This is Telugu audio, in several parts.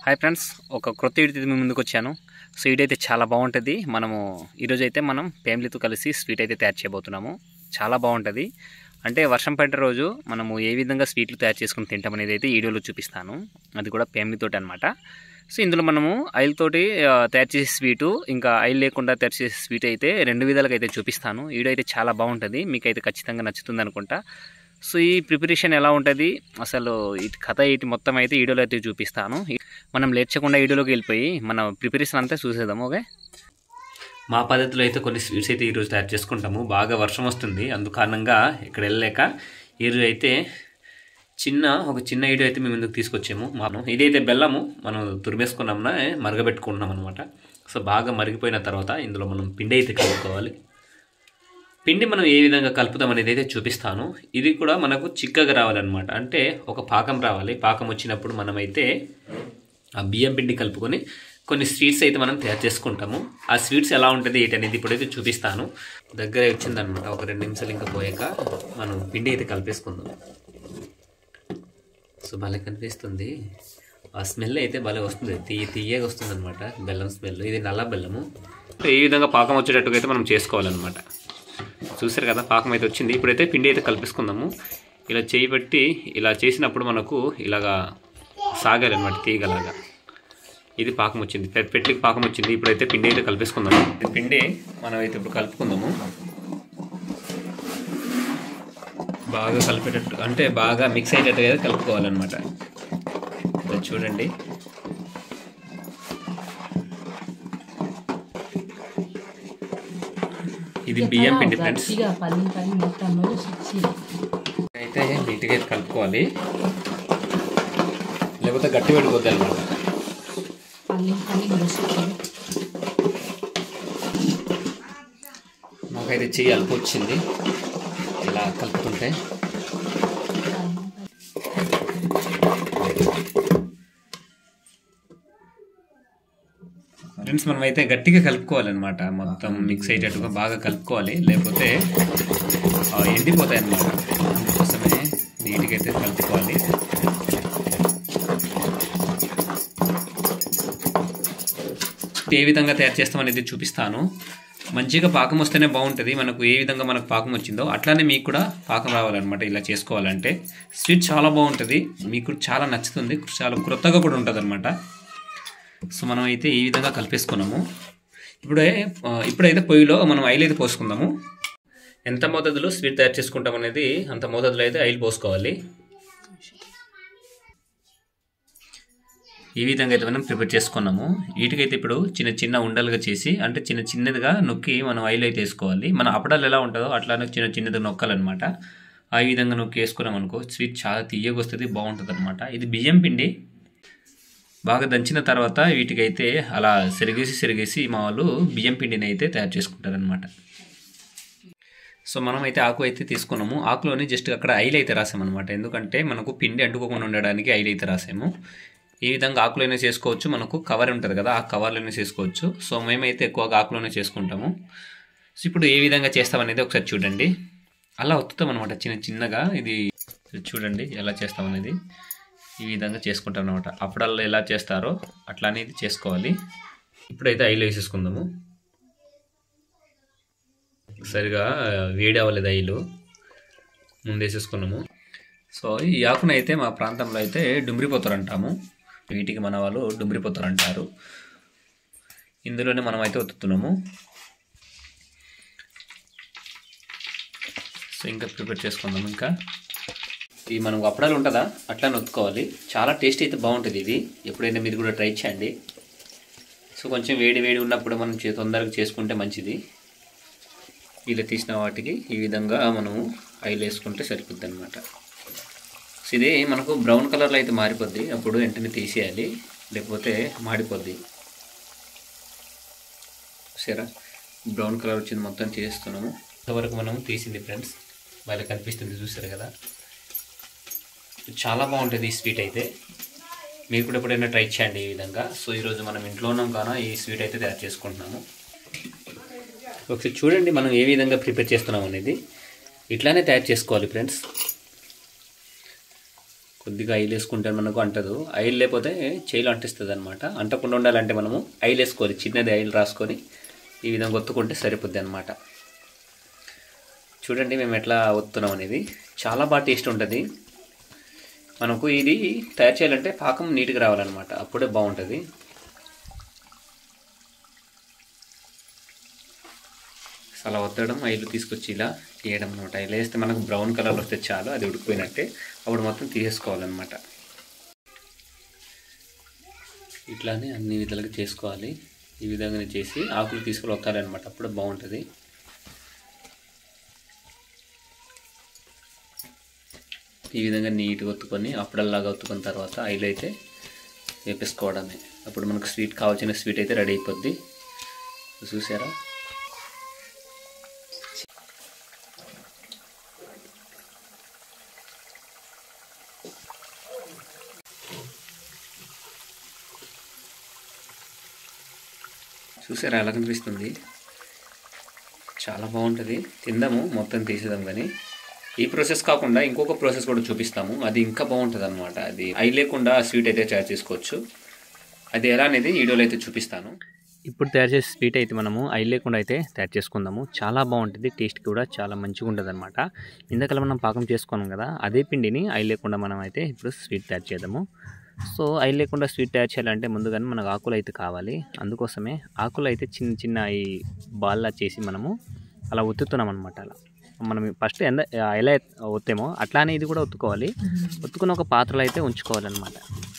హాయ్ ఫ్రెండ్స్, ఒక క్రొత్త వీడియోతో మీ ముందుకు వచ్చాను. స్వీట్ అయితే చాలా బాగుంటుంది. ఈరోజు అయితే మనం ఫ్యామిలీతో కలిసి స్వీట్ అయితే తయారు చేయబోతున్నాము. చాలా బాగుంటుంది. అంటే వర్షం పడ్డ రోజు మనము ఏ విధంగా స్వీట్లు తయారు చేసుకుని తింటామనేది అయితే ఈ వీడియోలో చూపిస్తాను. అది కూడా ఫ్యామిలీతోటి అనమాట. సో ఇందులో మనము ఆయిల్ తోటి తయారు చేసే స్వీటు, ఇంకా ఆయిల్ లేకుండా తయారు చేసే స్వీట్ అయితే రెండు విధాలుగా అయితే చూపిస్తాను. ఈ వీడియో అయితే చాలా బాగుంటుంది, మీకైతే ఖచ్చితంగా నచ్చుతుంది అనుకుంటా. సో ఈ ప్రిపరేషన్ ఎలా ఉంటుంది, అసలు ఇటు కథ ఇటు మొత్తం అయితే వీడియోలో అయితే చూపిస్తాను. మనం లేట్ చేయకుండా వీడియోలోకి వెళ్ళిపోయి మన ప్రిపరేషన్ అంతా చూసేద్దాము. ఓకే, మా పద్ధతిలో అయితే కొన్ని స్వీట్స్ అయితే ఈరోజు తయారు చేసుకుంటాము. బాగా వర్షం వస్తుంది, అందు కారణంగా ఇక్కడ వెళ్ళలేక ఈరోజు అయితే ఒక చిన్న వీడియో అయితే మేము ముందుకు తీసుకొచ్చాము. ఇదైతే బెల్లము మనం తురిమేసుకున్నామున మరగబెట్టుకుంటున్నాం అనమాట. సో బాగా మరిగిపోయిన తర్వాత ఇందులో మనం పిండి అయితే కలుపుకోవాలి. పిండి మనం ఏ విధంగా కలుపుతాం అనేది అయితే చూపిస్తాను. ఇది కూడా మనకు చిక్కగా రావాలన్నమాట. అంటే ఒక పాకం రావాలి. పాకం వచ్చినప్పుడు మనమైతే ఆ బియ్యం పిండి కలుపుకొని కొన్ని స్వీట్స్ అయితే మనం తయారు చేసుకుంటాము. ఆ స్వీట్స్ ఎలా ఉంటుంది ఏంటి అనేది ఇప్పుడైతే చూపిస్తాను. దగ్గర వచ్చిందనమాట. ఒక 2 నిమిషాలు ఇంకా పోయాక మనం పిండి అయితే కలిపేసుకుందాం. సో భలే కనిపిస్తుంది. ఆ స్మెల్ అయితే భలే వస్తుంది, తీయగా వస్తుంది అనమాట, బెల్లం స్మెల్. ఇది నల్ల బెల్లము. ఈ విధంగా పాకం వచ్చేటట్టుగా అయితే మనం చేసుకోవాలన్నమాట. చూసారు కదా, పాకం అయితే వచ్చింది. ఇప్పుడైతే పిండి అయితే కలిపేసుకుందాము. ఇలా చేయి పెట్టి ఇలా చేసినప్పుడు మనకు ఇలాగా సాగాలన్నమాట, తీగలాగా. ఇది పాకం వచ్చింది, పెట్టికి పాకం వచ్చింది. ఇప్పుడైతే పిండి అయితే కలిపేసుకుందాము. పిండి మనం అయితే ఇప్పుడు కలుపుకుందాము. బాగా కలిపేటట్టు, అంటే బాగా మిక్స్ అయ్యేటట్టుగా అయితే కలుపుకోవాలన్నమాట. చూడండి, ఇది బియ్యం పిండి ఫ్రెండ్స్. అయితే నీట్గా అయితే కలుపుకోవాలి, లేకపోతే గట్టి పడిపోద్ది అనమాట. మాకైతే చెయ్యి అల్పు వచ్చింది ఇలా కలుపుతుంటే. ఫ్రెండ్స్ మనమైతే గట్టిగా కలుపుకోవాలన్నమాట. మొత్తం మిక్స్ అయ్యేటట్టుగా బాగా కలుపుకోవాలి, లేకపోతే ఎండిపోతాయి అన్నమాట. అందుకోసమే నీట్గా అయితే కలుపుకోవాలి. ఏ విధంగా తయారు చేస్తామనేది చూపిస్తాను. మంచిగా పాకం వస్తేనే బాగుంటుంది. మనకు ఏ విధంగా మనకు పాకం వచ్చిందో అట్లానే మీకు కూడా పాకం రావాలన్నమాట. ఇలా చేసుకోవాలంటే స్వీట్ చాలా బాగుంటుంది, మీకు చాలా నచ్చుతుంది, చాలా క్రొత్తగా కూడా ఉంటుంది అనమాట. సో మనం అయితే ఈ విధంగా కలిపేసుకున్నాము. ఇప్పుడైతే పొయ్యిలో మనం ఆయిల్ అయితే పోసుకుందాము. ఎంత మోతాదులో స్వీట్ తయారు చేసుకుంటాం అనేది అంత మోతాదులో అయితే ఆయిల్ పోసుకోవాలి. ఈ విధంగా అయితే మనం ప్రిపేర్ చేసుకున్నాము. వీటికైతే ఇప్పుడు చిన్న ఉండలుగా చేసి, అంటే చిన్నదిగా నొక్కి మనం ఆయిల్ అయితే వేసుకోవాలి. మన అప్పడాలు ఎలా ఉంటుందో అట్లానే చిన్నది నొక్కాలన్నమాట. ఆ విధంగా నొక్కి వేసుకున్నాం అనుకో స్వీట్ చాలా తీయగా వస్తుంది, బాగుంటుంది అనమాట. ఇది బియ్యం పిండి బాగా దంచిన తర్వాత వీటికైతే అలా సెరిగేసి మా వాళ్ళు బియ్యం పిండిని అయితే తయారు చేసుకుంటారనమాట. సో మనం అయితే ఆకు అయితే తీసుకున్నాము. ఆకులోని జస్ట్ అక్కడ ఆయిల్ అయితే రాసామన్నమాట. ఎందుకంటే మనకు పిండి అంటుకోకుండా ఉండడానికి ఆయిల్ అయితే రాసాము. ఈ విధంగా ఆకులోనే చేసుకోవచ్చు. మనకు కవర్ ఉంటుంది కదా, ఆ కవర్లోనే చేసుకోవచ్చు. సో మేమైతే ఎక్కువగా ఆకులోనే చేసుకుంటాము. సో ఇప్పుడు ఏ విధంగా చేస్తామనేది ఒకసారి చూడండి. అలా ఒత్తుతాం అనమాట చిన్నగా. ఇది చూడండి ఎలా చేస్తామనేది. ఈ విధంగా చేసుకుంటాం అనమాట. అప్పుడల్లా ఎలా చేస్తారో అట్లానే ఇది చేసుకోవాలి. ఇప్పుడైతే ఆయిల్ వేసేసుకుందాము. సరిగా వేడి అవ్వలేదు, ఆయిల్ ముందు వేసేసుకున్నాము. సో ఈ ఆకునైతే మా ప్రాంతంలో అయితే డుమ్రిపోతారు అంటాము. వీటికి మన వాళ్ళు డుమ్రిపోతారు అంటారు. ఇందులోనే మనం అయితే ఒత్తుతున్నాము. సో ఇంకా ప్రిపేర్ చేసుకుందాము. ఇంకా ఈ మనం అప్పడాలు ఉంటుందా అట్లానే ఒత్తుకోవాలి. చాలా టేస్ట్ అయితే బాగుంటుంది ఇది. ఎప్పుడైనా మీరు కూడా ట్రై చేయండి. సో కొంచెం వేడి ఉన్నప్పుడు మనం తొందరగా చేసుకుంటే మంచిది. ఇలా తీసిన వాటికి ఈ విధంగా మనము ఆయిల్ వేసుకుంటే సరిపోద్ది అనమాట. సో ఇది మనకు బ్రౌన్ కలర్లో అయితే మారిపోద్ది, అప్పుడు వెంటనే తీసేయాలి, లేకపోతే మాడిపోద్ది. సరే, బ్రౌన్ కలర్ వచ్చింది, మొత్తం చేస్తున్నాము. ఇంతవరకు మనం తీసింది ఫ్రెండ్స్, బాగా కనిపిస్తుంది, చూసారు కదా. చాలా బాగుంటుంది ఈ స్వీట్ అయితే. మీరు కూడా ఎప్పుడైనా ట్రై చేయండి ఈ విధంగా. సో ఈరోజు మనం ఇంట్లో ఉన్నాం కానా ఈ స్వీట్ అయితే తయారు చేసుకుంటున్నాము. ఒకసారి చూడండి మనం ఏ విధంగా ప్రిపేర్ చేస్తున్నాం అనేది. ఇట్లానే తయారు చేసుకోవాలి ఫ్రెండ్స్. కొద్దిగా ఆయిల్ వేసుకుంటే మనకు అంటదు. ఆయిల్ లేకపోతే చేయిలో అంటిస్తుంది అనమాట. అంటకుండా ఉండాలంటే మనము ఆయిల్ వేసుకోవాలి, చిన్నది ఆయిల్ రాసుకొని ఈ విధంగా ఒత్తుకుంటే సరిపోద్ది అనమాట. చూడండి మేము ఎట్లా ఒత్తున్నాం అనేది, చాలా బాగా టేస్ట్ ఉంటుంది. మనకు ఇది తయారు చేయాలంటే పాకం నీట్గా రావాలన్నమాట, అప్పుడే బాగుంటుంది. అలా ఒత్తడం, ఆయిల్ తీసుకొచ్చి ఇలా వేయడం అనమాట. ఇలా వేస్తే మనకు బ్రౌన్ కలర్ వస్తే చాలు, అది ఉడికిపోయినట్టే. అప్పుడు మొత్తం తీసేసుకోవాలన్నమాట. ఇట్లానే అన్ని విధాలుగా చేసుకోవాలి. ఈ విధంగానే చేసి ఆకులు తీసుకొని ఒత్తాలన్నమాట, అప్పుడు బాగుంటుంది. ఈ విధంగా నీట్గా ఒత్తుకొని అప్పుడల్లాగా ఒత్తుకున్న తర్వాత ఆయిల్ అయితే వేపేసుకోవడమే. అప్పుడు మనకు స్వీట్ కావాల్సిన స్వీట్ అయితే రెడీ అయిపోద్ది. చూసారా? చూసారా ఎలా కనిపిస్తుంది? చాలా బాగుంటుంది. తిందాము, మొత్తం తీసేద్దాం. కానీ ఈ ప్రాసెస్ కాకుండా ఇంకొక ప్రాసెస్ కూడా చూపిస్తాము, అది ఇంకా బాగుంటుంది అనమాట. అది ఆయిల్ లేకుండా స్వీట్ అయితే తయారు చేసుకోవచ్చు. అది ఎలా అనేది వీడియోలో అయితే చూపిస్తాను. ఇప్పుడు తయారు చేసే స్వీట్ అయితే మనము ఆయిల్ లేకుండా అయితే తయారు చేసుకుందాము. చాలా బాగుంటుంది, టేస్ట్ కూడా చాలా మంచిగా ఉంటుంది అనమాట. ఇందాక మనం పాకం చేసుకున్నాం కదా, అదే పిండిని ఆయిల్ లేకుండా మనం అయితే ఇప్పుడు స్వీట్ తయారు చేద్దాము. సో ఆయిల్ లేకుండా స్వీట్ తయారు చేయాలంటే ముందుగానే మనకు ఆకులు అయితే కావాలి. అందుకోసమే ఆకులు అయితే చిన్న చిన్న ఈ బాల్లా చేసి మనము అలా ఒత్తుతున్నాం అనమాట. అలా మనం ఫస్ట్ ఎలా ఒత్తేమో అట్లానే ఇది కూడా ఒత్తుకోవాలి. ఒత్తుకుని ఒక పాత్రలో అయితే ఉంచుకోవాలన్నమాట.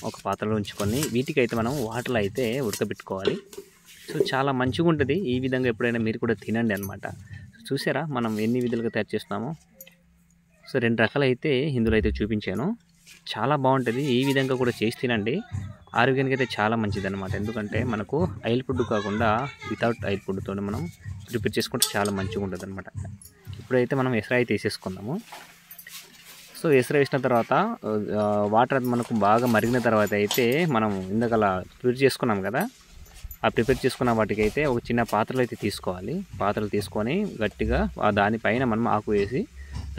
ఒక పాత్రలో ఉంచుకొని వీటికి అయితే మనం వాటర్లో అయితే ఉడకబెట్టుకోవాలి. సో చాలా మంచిగా ఉంటుంది. ఈ విధంగా ఎప్పుడైనా మీరు కూడా తినండి అనమాట. చూసారా మనం ఎన్ని విధాలుగా తయారు చేస్తున్నామో. సో 2 రకాలు అయితే ఇందులో అయితే చూపించాను. చాలా బాగుంటుంది. ఈ విధంగా కూడా చేసి తినండి, ఆరోగ్యానికి అయితే చాలా మంచిది అనమాట. ఎందుకంటే మనకు ఆయిల్ ఫుడ్ కాకుండా వితౌట్ ఆయిల్ ఫుడ్తో మనం ప్రిపేర్ చేసుకుంటే చాలా మంచిగా ఉంటుంది అనమాట. ఇప్పుడైతే మనం ఎసరు అయితే వేసేసుకుందాము. సో ఎసరు వేసిన తర్వాత వాటర్ మనకు బాగా మరిగిన తర్వాత అయితే మనం ఇందాకలా ప్రిపేర్ చేసుకున్నాం కదా, ఆ ప్రిపేర్ చేసుకున్న వాటికి అయితే ఒక చిన్న పాత్రలు అయితే తీసుకోవాలి. పాత్రలు తీసుకొని గట్టిగా దానిపైన మనం ఆకు వేసి,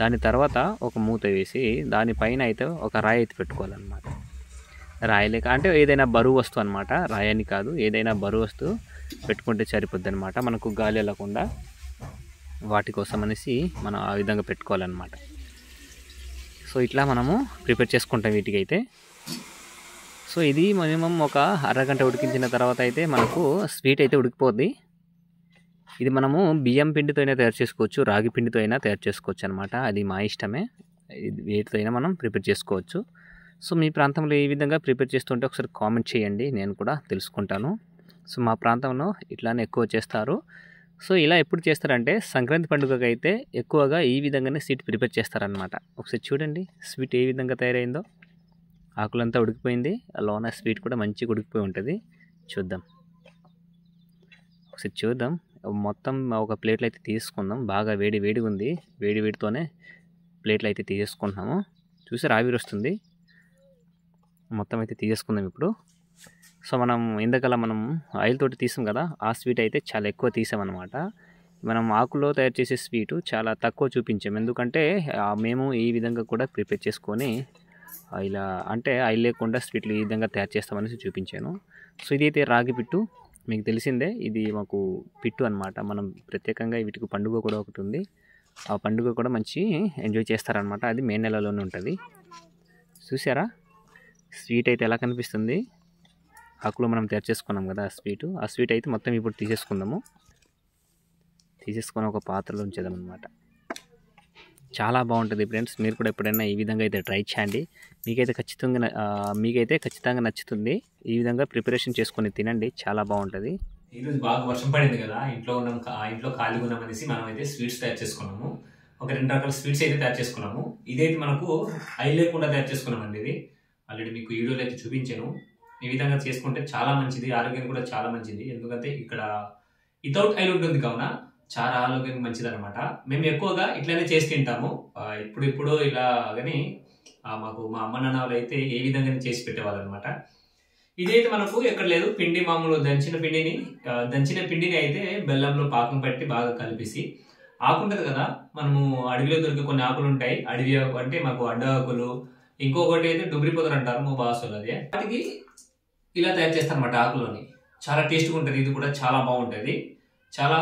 దాని తర్వాత ఒక మూత వేసి దానిపైన అయితే ఒక రాయి అయితే పెట్టుకోవాలన్నమాట. రాయి లేక అంటే ఏదైనా బరువు వస్తువు అనమాట, రాయి అని కాదు, ఏదైనా బరువు వస్తువు పెట్టుకుంటే సరిపోద్ది అనమాట. మనకు గాలి వెళ్ళకుండా వాటి కోసం అనేసి మనం ఆ విధంగా పెట్టుకోవాలన్నమాట. సో ఇట్లా మనము ప్రిపేర్ చేసుకుంటాం వీటికైతే. సో ఇది మినిమం ఒక అరగంట ఉడికించిన తర్వాత అయితే మనకు స్వీట్ అయితే ఉడికిపోద్ది. ఇది మనము బియ్యం పిండితో అయినా తయారు చేసుకోవచ్చు, రాగి పిండితో అయినా తయారు చేసుకోవచ్చు అనమాట. అది మా ఇష్టమే, వీటితో అయినా మనం ప్రిపేర్ చేసుకోవచ్చు. సో మీ ప్రాంతంలో ఏ విధంగా ప్రిపేర్ చేస్తుంటే ఒకసారి కామెంట్ చేయండి, నేను కూడా తెలుసుకుంటాను. సో మా ప్రాంతంలో ఇట్లానే ఎక్కువ చేస్తారు. సో ఇలా ఎప్పుడు చేస్తారంటే సంక్రాంతి పండుగకి అయితే ఎక్కువగా ఈ విధంగానే స్వీట్ ప్రిపేర్ చేస్తారనమాట. ఒకసారి చూడండి స్వీట్ ఏ విధంగా తయారైందో. ఆకులంతా ఉడికిపోయింది, లోన స్వీట్ కూడా మంచిగా ఉడికిపోయి ఉంటుంది. చూద్దాం, ఒకసారి చూద్దాం. మొత్తం ఒక ప్లేట్లో అయితే తీసుకుందాం. బాగా వేడిగా ఉంది, వేడితోనే ప్లేట్లు అయితే తీసేసుకుంటున్నాము. చూసి ఆవిరి వస్తుంది, మొత్తం అయితే తీసేసుకుందాం ఇప్పుడు. సో మనం ఇందాకలా మనం ఆయిల్ తోటి తీసాం కదా, ఆ స్వీట్ అయితే చాలా ఎక్కువ తీసామన్నమాట. మనం ఆకులో తయారు చేసే స్వీటు చాలా తక్కువ చూపించాం, ఎందుకంటే మేము ఈ విధంగా కూడా ప్రిపేర్ చేసుకొని ఇలా అంటే ఆయిల్ లేకుండా స్వీట్లు ఈ విధంగా తయారు చేస్తామనేసి చూపించాను. సో ఇదైతే రాగి పిట్టు, మీకు తెలిసిందే, ఇది మాకు పిట్టు అనమాట. మనం ప్రత్యేకంగా వీటికి పండుగ కూడా ఒకటి ఉంది, ఆ పండుగ కూడా మంచి ఎంజాయ్ చేస్తారనమాట. అది మే నెలలోనే ఉంటుంది. చూసారా స్వీట్ అయితే ఎలా కనిపిస్తుంది? ఆకులో మనం తయారు చేసుకున్నాం కదా ఆ స్వీట్ అయితే మొత్తం ఇప్పుడు తీసేసుకుందాము. తీసేసుకొని ఒక పాత్రలో ఉంచేద్దాం అనమాట. చాలా బాగుంటుంది ఫ్రెండ్స్, మీరు కూడా ఎప్పుడైనా ఈ విధంగా అయితే ట్రై చేయండి. మీకైతే ఖచ్చితంగా నచ్చుతుంది. ఈ విధంగా ప్రిపరేషన్ చేసుకొని తినండి, చాలా బాగుంటుంది. ఈరోజు బాగా వర్షం పడింది కదా, ఇంట్లో ఖాళీగా ఉన్నామనేసి మనం అయితే స్వీట్స్ తయారు చేసుకున్నాము. ఒక 2 రకాల స్వీట్స్ అయితే తయారు చేసుకున్నాము. ఇదైతే మనకు ఆయిల్ లేకుండా తయారు చేసుకున్నామండి. ఇది ఆల్రెడీ మీకు వీడియోలో అయితే చూపించాను. ఈ విధంగా చేసుకుంటే చాలా మంచిది, ఆరోగ్యం కూడా చాలా మంచిది. ఎందుకంటే ఇక్కడ వితౌట్ ఆయిల్ ఉంటుంది కావున చాలా ఆరోగ్యానికి మంచిది అనమాట. మేము ఎక్కువగా ఇట్లానే చేసి తింటాము. ఇప్పుడు ఇలా కానీ మాకు మా అమ్మ నాన్న వాళ్ళు అయితే ఏ విధంగా చేసి పెట్టేవాళ్ళు అనమాట. ఇదైతే మనకు ఎక్కడ లేదు, పిండి మామూలు దంచిన పిండిని అయితే బెల్లంలో పాకం పెట్టి బాగా కలిపేసి, ఆకు ఉంటుంది కదా, మనము అడవిలో దొరికే కొన్ని ఆకులు ఉంటాయి, అడవి ఆకు అంటే మాకు అడ్డ ఆకులు, ఇంకొకటి అయితే డుబ్రిపోతలు అంటారు మా భాషలో. అది వాటికి ఇలా తయారు చేస్తాను అనమాట ఆకులోని. చాలా టేస్ట్గా ఉంటుంది. ఇది కూడా చాలా బాగుంటుంది, చాలా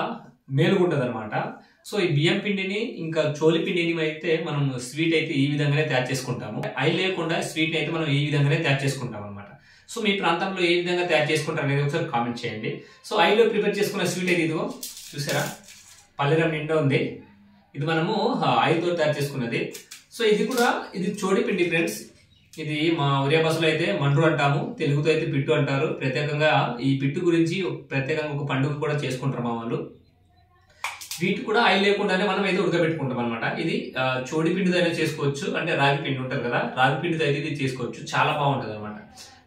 మేలుగా ఉంటుంది అనమాట. సో ఈ బియ్యం పిండిని ఇంకా చోలి పిండిని అయితే మనం స్వీట్ అయితే ఈ విధంగానే తయారు చేసుకుంటాము. ఆయిల్ లేకుండా స్వీట్ అయితే మనం ఈ విధంగానే తయారు చేసుకుంటాం అనమాట. సో మీ ప్రాంతంలో ఏ విధంగా తయారు చేసుకుంటారు అనేది ఒకసారి కామెంట్ చేయండి. సో ఆయిల్లో ప్రిపేర్ చేసుకున్న స్వీట్ అయితే ఇదిగో చూసారా, పల్లెరం నిండా ఉంది. ఇది మనము ఆయిల్తో తయారు చేసుకున్నది. సో ఇది చోడి పిండి ఫ్రెండ్స్. ఇది మా ఒరియా భాషలో అయితే మండ్రు అంటాము, తెలుగుతో అయితే పిట్టు అంటారు. ప్రత్యేకంగా ఈ పిట్టు గురించి ప్రత్యేకంగా ఒక పండుగ కూడా చేసుకుంటారు మా వాళ్ళు. వీటి కూడా ఆయిల్ లేకుండానే మనం అయితే ఉడకబెట్టుకుంటాం అనమాట. ఇది చోడి పిండితో అయినా చేసుకోవచ్చు, అంటే రాగి పిండి ఉంటుంది కదా, రాగి పిండితో అయితే ఇది చేసుకోవచ్చు. చాలా బాగుంటుంది అనమాట.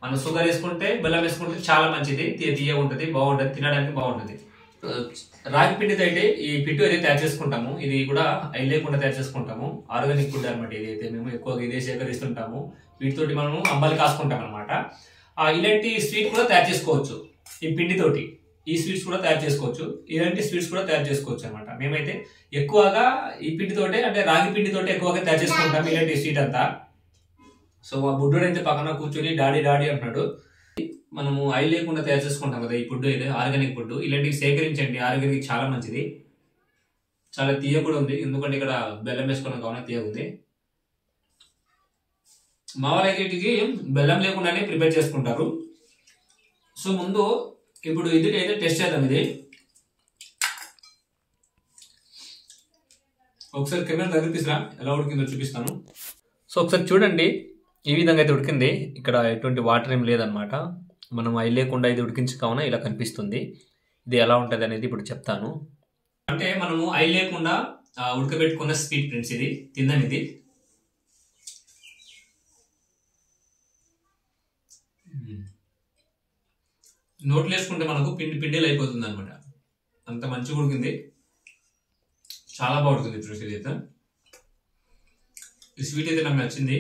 మనం షుగర్ వేసుకుంటే, బెల్లం వేసుకుంటే చాలా మంచిది, తీయ ఉంటుంది, బాగుంటుంది, తినడానికి బాగుంటుంది. రాగి పిండితో అయితే ఈ పిట్టు అయితే తయారు చేసుకుంటాము. ఇది కూడా ఆయిల్ లేకుండా తయారు చేసుకుంటాము. ఆర్గానిక్ ఫుడ్ అనమాట. ఇది అయితే మేము ఎక్కువగా ఇదే సేకరిస్తుంటాము. వీటితోటి మనము అంబాలి కాసుకుంటాం అనమాట. ఇలాంటి స్వీట్ కూడా తయారు చేసుకోవచ్చు ఈ పిండితోటి. ఈ స్వీట్స్ కూడా తయారు చేసుకోవచ్చు, ఇలాంటి స్వీట్స్ కూడా తయారు చేసుకోవచ్చు అనమాట. మేమైతే ఎక్కువగా ఈ పిండితోటే, అంటే రాగి పిండితోటి ఎక్కువగా తయారు చేసుకుంటాం ఇలాంటి స్వీట్ అంతా. సో మా బుడ్డోడు అయితే పక్కన కూర్చొని డాడీ డాడీ అంటున్నాడు. మనము ఆయిల్ లేకుండా తయారు చేసుకుంటాం కదా ఈ ఫుడ్ అయితే, ఆర్గానిక్ ఫుడ్. ఇలాంటివి సేకరించండి, ఆరోగ్యానికి చాలా మంచిది. చాలా తీయ కూడా ఉంది, ఎందుకంటే ఇక్కడ బెల్లం వేసుకున్నాం కావున తీయ ఉంది. మా వాళ్ళకి వీటికి బెల్లం లేకుండానే ప్రిపేర్ చేసుకుంటారు. సో ముందు ఇప్పుడు ఇది అయితే టెస్ట్ చేద్దాం. ఇది ఒకసారి కెమెరా దగ్గర తీసురా, ఎలా ఉడికిందో చూపిస్తాను. సో ఒకసారి చూడండి, ఈ విధంగా అయితే ఉడికింది. ఇక్కడ ఎటువంటి వాటర్ ఏం లేదనమాట. మనం ఆయిల్ లేకుండా ఇది ఉడికించు కావున ఇలా కనిపిస్తుంది. ఇది ఎలా ఉంటుంది అనేది ఇప్పుడు చెప్తాను. అంటే మనము ఆయిల్ లేకుండా ఉడకబెట్టుకున్న స్వీట్ ఫ్రెండ్స్. ఇది తిందాం. ఇది నోట్లు వేసుకుంటే మనకు పిండి పిండిలు అయిపోతుంది అనమాట. అంత మంచిగా ఉడికింది, చాలా బాగుంటుంది ఫ్రెండ్స్. ఇది అయితే ఈ స్వీట్ అయితే నాకు నచ్చింది.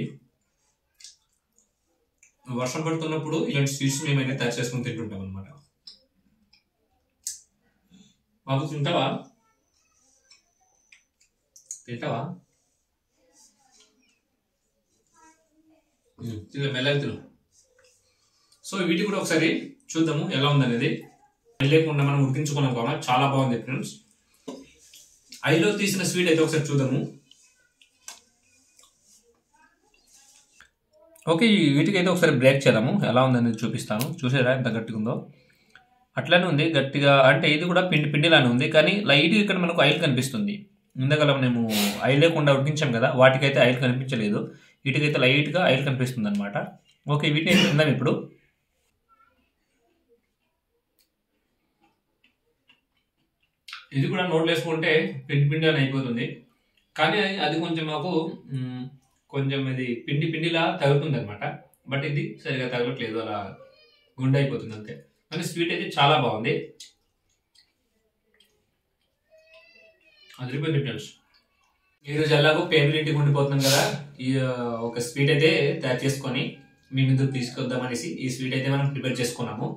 వర్షం పడుతున్నప్పుడు ఇలాంటి స్వీట్స్ మేమైనా తయారు చేసుకుని తింటుంటాం అనమాట. బాబు తింటావా తింటావా మెల్లగా తిను. సో వీటి కూడా ఒకసారి చూద్దాము ఎలా ఉందనేది. ఆయిల్ లేకుండా మనం ఉడికించుకున్నాం కావున చాలా బాగుంది ఫ్రెండ్స్. ఆయిల్లో తీసిన స్వీట్ అయితే ఒకసారి చూద్దాము. ఓకే, వీటికి అయితే ఒకసారి బ్రేక్ చేద్దాము, ఎలా ఉందనేది చూపిస్తాను. చూసారా ఎంత గట్టిగా ఉందో? అట్లానే ఉంది గట్టిగా, అంటే ఇది కూడా పిండి పిండిలానే ఉంది, కానీ లైట్గా ఇక్కడ మనకు ఆయిల్ కనిపిస్తుంది. ఇందాక మేము ఆయిల్ లేకుండా ఉడికించాం కదా, వాటికైతే ఆయిల్ కనిపించలేదు. వీటికైతే లైట్గా ఆయిల్ కనిపిస్తుంది అనమాట. ఓకే, వీటిని అయితే తిందాం ఇప్పుడు. ఇది కూడా నోట్లు వేసుకుంటే పిండి పిండి అని అయిపోతుంది, కానీ అది కొంచెం మాకు కొంచెం ఇది పిండి పిండిలా తగులుతుంది అనమాట. బట్ ఇది సరిగా తగలట్లేదు, అలా గుండె అయిపోతుంది అంతే. కానీ స్వీట్ అయితే చాలా బాగుంది, అదిరిపోయింది ఫ్రెండ్స్. ఈరోజు ఎలాగో పేర్లు ఇంటికి ఉండిపోతున్నాం కదా, ఈ ఒక స్వీట్ అయితే తయారు చేసుకొని మీ ముందుకు తీసుకొద్దామనేసి ఈ స్వీట్ అయితే మనం ప్రిపేర్ చేసుకున్నాము.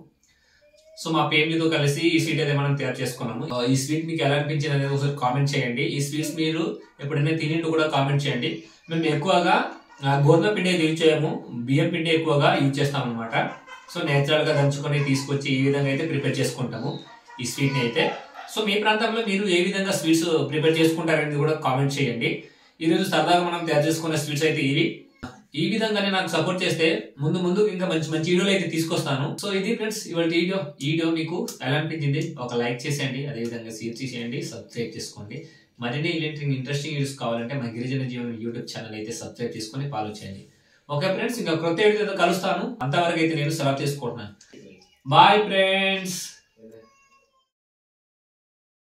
సో మా ఫ్యామిలీతో కలిసి ఈ స్వీట్ అయితే మనం తయారు చేసుకున్నాము. ఈ స్వీట్ మీకు ఎలా అనిపించింది అనేది ఒకసారి కామెంట్ చేయండి. ఈ స్వీట్స్ మీరు ఎప్పుడైనా తినింటూ కూడా కామెంట్ చేయండి. మేము ఎక్కువగా గోధుమ పిండి అయితే యూజ్ చేయము, బియ్యం పిండి ఎక్కువగా యూజ్ చేస్తాం అనమాట. సో నేచురల్ గా దంచుకొని తీసుకొచ్చి ఈ విధంగా అయితే ప్రిపేర్ చేసుకుంటాము ఈ స్వీట్ ని అయితే. సో మీ ప్రాంతంలో మీరు ఏ విధంగా స్వీట్స్ ప్రిపేర్ చేసుకుంటారనేది కూడా కామెంట్ చేయండి. ఈరోజు సరదాగా మనం తయారు చేసుకున్న స్వీట్స్ అయితే ఇవి. ఈ విధంగానే నాకు సపోర్ట్ చేస్తే ముందు ఇంకా మంచి మంచి వీడియోలు అయితే తీసుకొస్తాను. సో ఇది ఫ్రెండ్స్ ఇవాళ వీడియో మీకు ఎలా అనిపించింది ఒక లైక్ చేసేయండి, అదేవిధంగా షేర్ చేసేయండి, సబ్స్క్రైబ్ చేసుకోండి. మరిన్ని ఇలాంటి ఇంట్రెస్టింగ్ వీడియోస్ కావాలంటే మా గిరిజన జీవనం యూట్యూబ్ ఛానల్ అయితే సబ్స్క్రైబ్ చేసుకొని ఫాలో చేయండి. ఓకే ఫ్రెండ్స్, ఇంకా కొత్త వీడియోతో కలుస్తాను. అంతవరకు అయితే నేను సెలవు చేసుకుంటున్నాను. Bye friends.